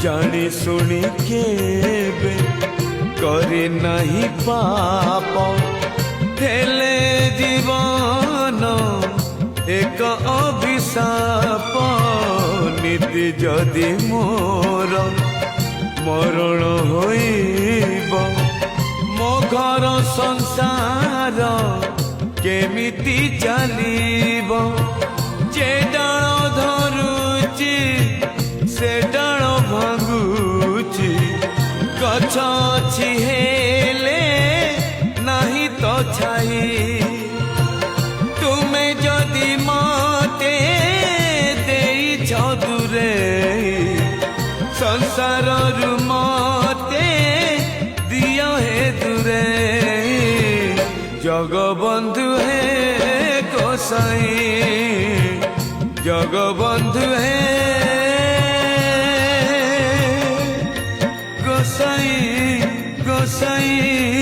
जानी सुनी केबे करी नहीं पाप हेले जीवन एक अभिशाप नीति जदि मोर मरण होइब मो घर संसार केमिति चलिब जे डाल धरुची से डाल भांगुची गछ अछि हेले नहीं तो छाई तुमे जदि मते देइछ दूरे संसार मते दिया हे दूरे जगबंधु हे गोसाई जगबंधु हे गोसाई गोसाई